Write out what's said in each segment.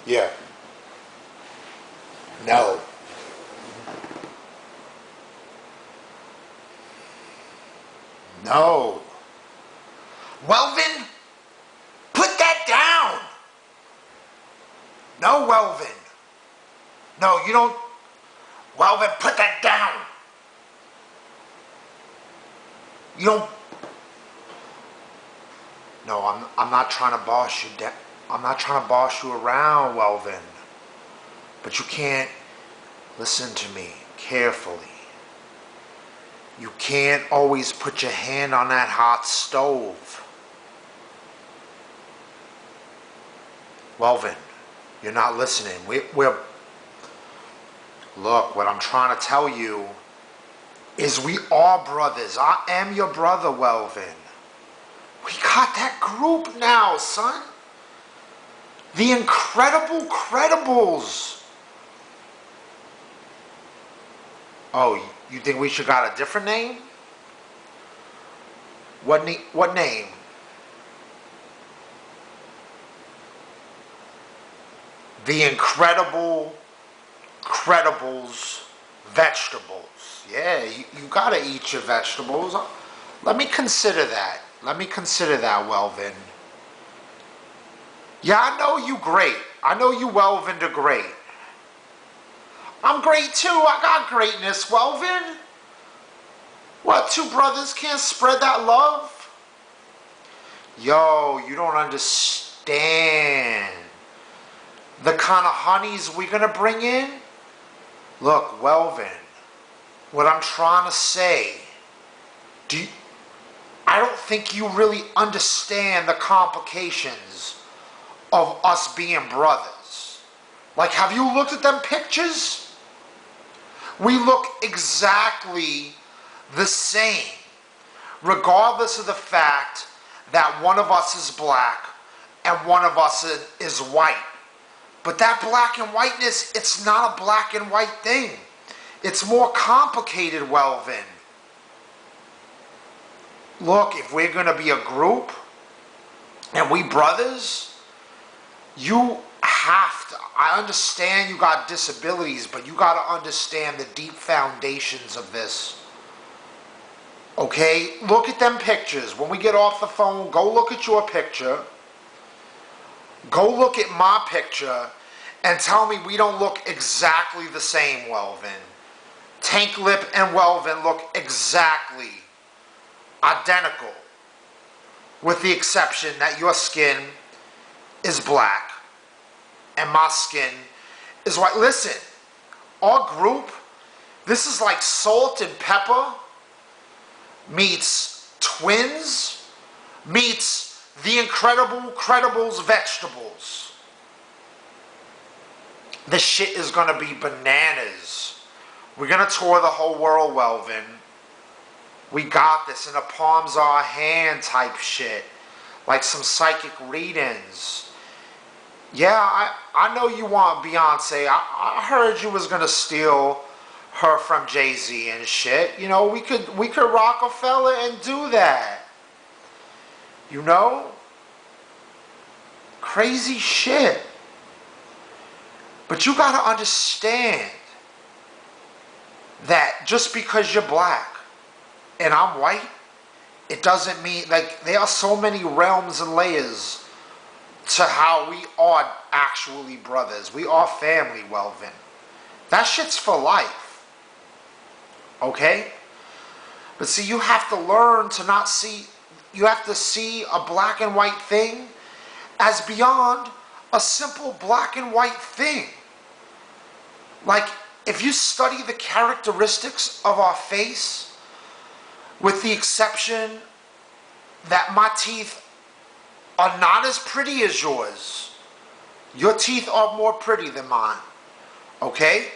Yeah. No. No. Welvin, put that down. No, Welvin. No, you don't. Welvin, put that down. You don't. No, I'm not trying to boss you down. I'm not trying to boss you around, Welvin. But you can't listen to me carefully. You can't always put your hand on that hot stove. Welvin, you're not listening. We're look, what I'm trying to tell you is we are brothers. I am your brother, Welvin. We got that group now, son. The Incredible Credibles. Oh, you think we should got a different name? What name? The Incredible Credibles Vegetables. Yeah, you gotta eat your vegetables. Let me consider that. Let me consider that, Welvin. Yeah, I know you great. I know you, Welvin, are great. I'm great too. I got greatness, Welvin. What, two brothers can't spread that love? Yo, you don't understand the kind of honeys we're gonna bring in. Look, Welvin, what I'm trying to say, I don't think you really understand the complications of us being brothers. Like, have you looked at them pictures? We look exactly the same, regardless of the fact that one of us is black and one of us is white. But that black and whiteness, it's not a black and white thing. It's more complicated, Welvin. Look, if we're going to be a group and we brothers, you have to, I understand you got disabilities, but you got to understand the deep foundations of this. Okay? Look at them pictures. When we get off the phone, go look at your picture. Go look at my picture and tell me we don't look exactly the same, Welvin. Tank Lip and Welvin look exactly identical, with the exception that your skin is black and my skin is white. Listen, our group, this is like Salt and Pepper meets Twins meets the Incredible Credibles Vegetables. This shit is gonna be bananas. We're gonna tour the whole world, Welvin. We got this in the palms of our hand type shit. Like some psychic readings. Yeah, I know you want Beyonce. I heard you was gonna steal her from Jay-Z and shit. You know, we could Rockefeller and do that. You know? Crazy shit. But you gotta understand that just because you're black and I'm white, it doesn't mean, like, there are so many realms and layers to how we are actually brothers. We are family, Welvin. That shit's for life. Okay? But see, you have to learn to not see, you have to see a black and white thing as beyond a simple black and white thing. Like, if you study the characteristics of our face, with the exception that my teeth are not as pretty as yours. Your teeth are more pretty than mine. Okay?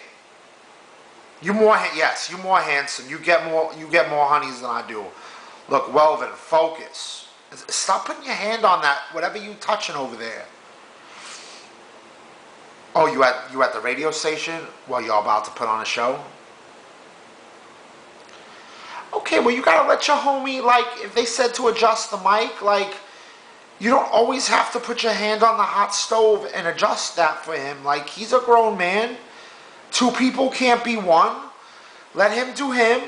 You're more handsome. You get more honeys than I do. Look, Welvin, focus. Stop putting your hand on that, whatever you touching over there. Oh, you at the radio station while you're about to put on a show? Okay, well, you gotta let your homie, like, if they said to adjust the mic, like, You don't always have to put your hand on the hot stove and adjust that for him. Like, he's a grown man. Two people can't be one. Let him do him,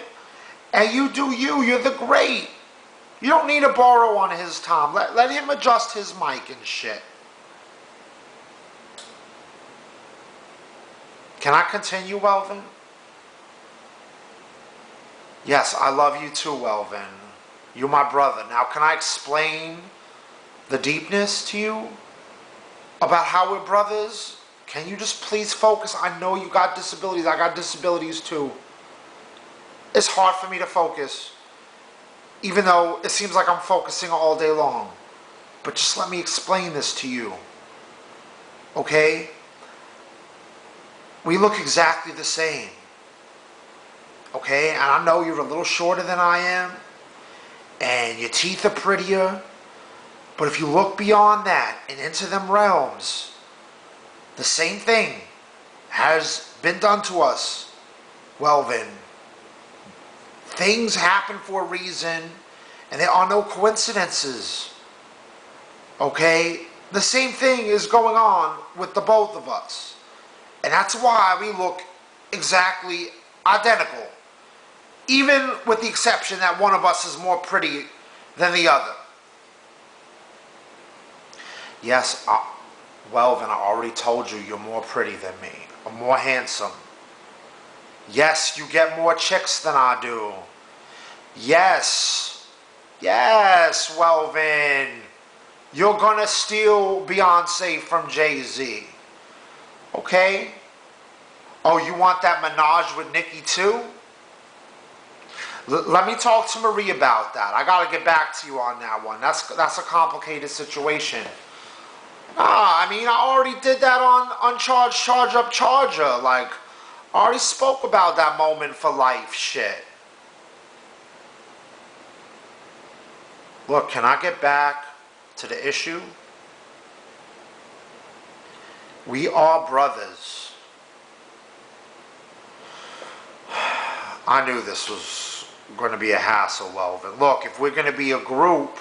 and you do you. You're the great. You don't need to borrow on his time. Let him adjust his mic and shit. Can I continue, Welvin? Yes, I love you too, Welvin. You're my brother. Now, can I explain the deepness to you about how we're brothers? Can you just please focus? I know you got disabilities. I got disabilities too. It's hard for me to focus, even though it seems like I'm focusing all day long. But just let me explain this to you, okay? We look exactly the same, okay? And I know you're a little shorter than I am, and your teeth are prettier, but if you look beyond that and into them realms, the same thing has been done to us, Welvin. Things happen for a reason, and there are no coincidences. Okay? The same thing is going on with the both of us. And that's why we look exactly identical. Even with the exception that one of us is more pretty than the other. Yes, Welvin, I already told you you're more pretty than me. I'm more handsome. Yes, you get more chicks than I do. Yes. Yes, Welvin. You're gonna steal Beyonce from Jay-Z. Okay? Oh, you want that menage with Nicki too? Let me talk to Marie about that. I gotta get back to you on that one. That's a complicated situation. I mean, I already did that on Charge Up Charger. Like, I already spoke about that moment for life shit. Look, can I get back to the issue? We are brothers. I knew this was going to be a hassle, Welvin. Look, if we're going to be a group,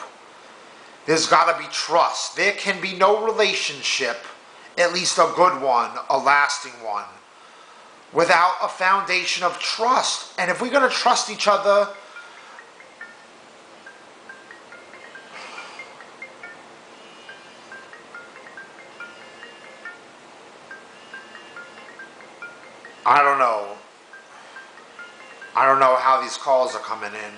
there's got to be trust. There can be no relationship, at least a good one, a lasting one, without a foundation of trust. And if we're going to trust each other, I don't know. I don't know how these calls are coming in.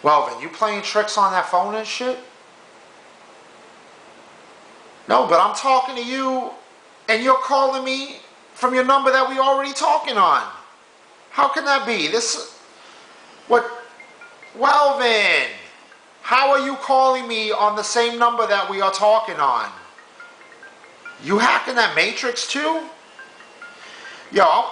Welvin, you playing tricks on that phone and shit? No, but I'm talking to you and you're calling me from your number that we already talking on. How can that be? Welvin, how are you calling me on the same number that we are talking on? You hacking that matrix too? Yo,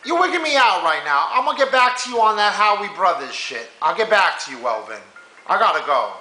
you're wigging me out right now. I'm gonna get back to you on that how we brothers shit. I'll get back to you, Welvin. I gotta go.